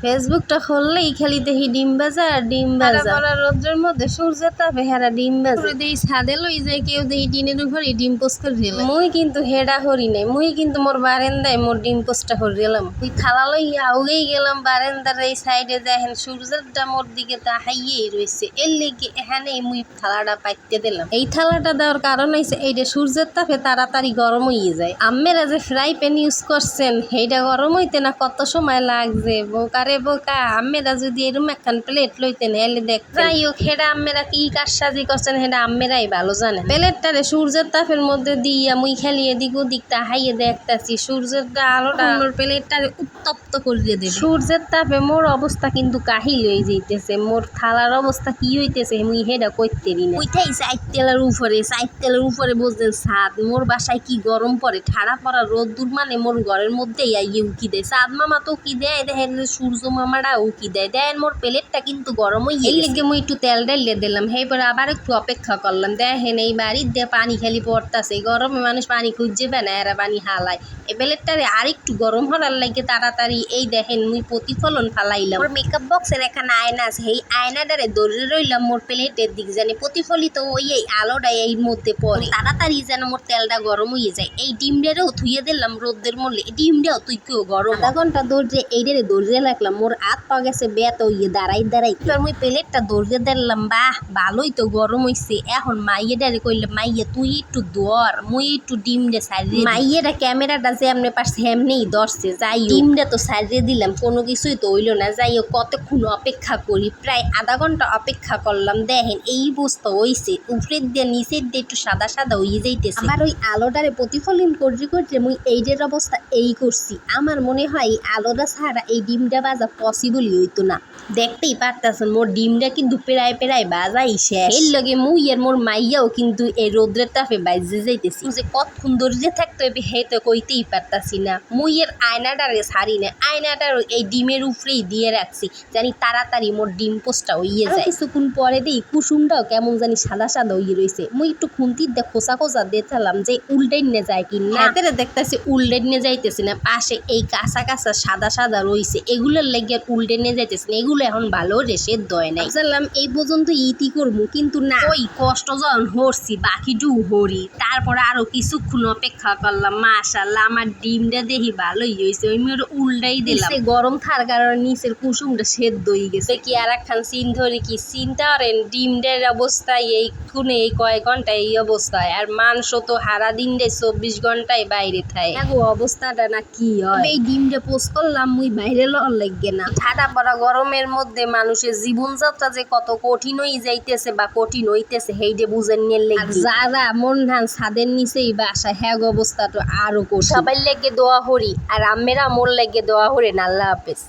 ফেসবুকটা খুললেই খালি দেখি ডিম ভাজা আর ডিম ভাজা। রোদ্রের মধ্যে সূর্যের তাপে হেরা ডিম ভাজা দেই ছাদে লই যায়, কেউ দেই টিনের উপরে ডিম পোস্ট করে দিল। মুই কিন্তু হেডা হরি নাই, মুই কিন্তু মোর বারেন্দায় মোর ডিম পোস্টটা করে দিলাম। তুই থালা লইয়া আউগেই গেলাম বারেন্দার এই সাইডে, দেখেন সূর্যেরটা মোর দিকে তাহাইয়েই রয়েছে। এর লেগে এখানে মুই থালাটা পাইতে দিলাম। এই থালাটা দেওয়ার কারণ হইছে এইটা সূর্যের তাপে তাড়াতাড়ি গরম হইয়ে যায়। আম্মেরা যে ফ্রাই প্যান ইউজ করছেন সেইটা গরম হইতে না কত সময় লাগছে। বোকারে বোকা, আম্মেরা যদি এরকম একখান প্লেট লইতেন হেলে দেখতেন। যাই হোক, হেডা আম্মেরা কি কারসাজি করছেন হেডা আম্মেরাই ভালো জানেন। প্লেটটারে সূর্যের তাপের মধ্যে দিয়া মুই খালি এদিক ওদিক তাহাইয়ে দেখতাছি সূর্যের আলোটা মোর প্লেটটারে উত্তপ্ত করিয়ে দেবে। সূর্যের তাপে মোর অবস্থা কিন্তু কাহিল হয়ে যাইতেছে। মোর থালার অবস্থা কি হইতেছে মুই হেডা কইতেরি না। উইঠাই সাইড তেলের উপরে বসছেন ছাদ। মোর বাসায় কি গরম পড়ে, ঠাড়া পড়া রোদ্দুর মানে মোর ঘরের মধ্যেই আইয়ে উকি দেয়। চাঁদ মামা তো উকি দেয়, দেখেন সূর্য মামারা উকি দেয়। দেন মোর প্লেটটা কিন্তু গরম হয়ে এই লেগে মুই একটু তেল ডাইলে দিলাম। এরপরে আবার একটু অপেক্ষা করলাম। দেখেন এই বাড়ির দিয়ে পানি খালি পড়তাছে। গরমে মানুষ পানি খুঁজছে না, এরা পানি হালায়। এই প্লেটটারে আর একটু গরম হওয়ার লাগে তাড়াতাড়ি এই দেখেন মুই প্রতিফলন ফালাইলাম। মোর মেকআপ বক্সের এখানে আয়না আছে, এই আয়নাটারে ধরে রইলাম মোর প্লেটের দিক, জানি প্রতিফলিত ওই এই আলোটা এই মধ্যে পড়ে। তাড়াতাড়ি যেন মোর তেলটা গরম হয়ে যায়। এই ডিমটারেও থুয়ে দিলাম রোদ্রের মূল্যে। ডিমটাও তুই কেউ গরম। আধা ঘন্টা দৌড়ে এইটারে দৌড়ে লাগলাম। মোর হাত পা গেছে বেত হইয়ে দাঁড়াই। এবার মুই প্লেটটা দৌড়ে দিলাম। বাহ, ভালোই তো গরম হইছে। এখন মাইয়েটারে কইলাম, মাইয়ে তুই একটু দর, মুই একটু ডিমটা সারিয়ে। মাইয়েরা ক্যামেরাটা যে এমনি পারছে এমনিই ধরছে। যাই ডিমটা তো সারিয়ে দিলাম, কোনো কিছুই তো হইলো না। যাই হোক, কতক্ষণ অপেক্ষা করি, প্রায় আধা ঘন্টা অপেক্ষা করলাম। দেখেন এই বস্তু হইছে, উপরের দিয়ে নিচের দিয়ে একটু সাদা সাদা হয়ে যাইতেছে। আবার ওই আলোটারে প্রতিফলন করতে মুই এইটার অবস্থা এই করছি। আমার মনে হয় এই আলোটা ছাড়া এই ডিমটা ভাজা পসিবলই হইতো না। দেখতেই পারতেছেন মোর ডিমটা কিন্তু প্রায় বাজাই শেষ। এর লগে মুই আর মোর মাইয়াও কিন্তু এই রোদ্রের তাপে বাইজে যাইতেছি। যে কতক্ষণ ধরে থাকতে হবে হে তো কইতেই পারতাছি না। মুই এর আয়নাটারে ছাড়ি না, আয়নাটার এই ডিমের উপরেই দিয়ে রাখছি, জানি তাড়াতাড়ি মোর ডিম পোস্টটা হইয়ে যায়। কিছুক্ষণ পরে দেই কুসুমটাও কেমন জানি সাদা সাদা হইয়ে রয়েছে। মুই একটু খুন্তির দিয়ে খোসা দেখলাম যে উল্টাই নিয়ে যায় কি না। হাতেরে দেখতেছি উল্টাই নিয়ে যাইতেছি না, পাশে এই কাঁচা সাদা সাদা রয়েছে, এগুলোর লেগে উল্টে নিয়ে যাইতেছে না। এগুলো এখন ভালো রেসে দয় নাই। বুঝলাম এই পর্যন্ত ইতি করবো, কিন্তু না, ওই কষ্ট যখন হরছি বাকিটু হরি। তারপরে আরো কিছুক্ষণ অপেক্ষা করলাম। মাশাআল্লাহ আমার ডিমটা দেখি ভালোই হয়েছে। ওই মেয়ের উল্টাই দিলাম। গরম থার কারণে নিচের কুসুমটা সেদ্ধ হয়ে গেছে। কি আর একখান চিন ধরি কি চিন্তা করেন, ডিমটার অবস্থায় এই খুনে এই কয়েক ঘন্টায় এই অবস্থায়, আর মাংস তো হারা দিনটাই 24 ঘন্টায় বাইরে থাকে। অবস্থাটা না কি হয়। এই ডিমটা পোস্ট করলাম মুই বাইরে লওয়ার লাগবে না। ঠাডা পড়া গরমের মধ্যে মানুষের জীবনযাত্রা যে কত কঠিন হয়ে যাইতেছে বা কঠিন হইতেছে সেইটা বুঝেন নিয়ে লেগে। যারা মন ধান ছাদের নিচেই বাসা হ্যাঁ অবস্থা তো আরো কঠিন। সবাই লেগে দোয়া হরি, আর আম্মেরা মোর লেগে দোয়া হরেন। আল্লাহ হাফেজ।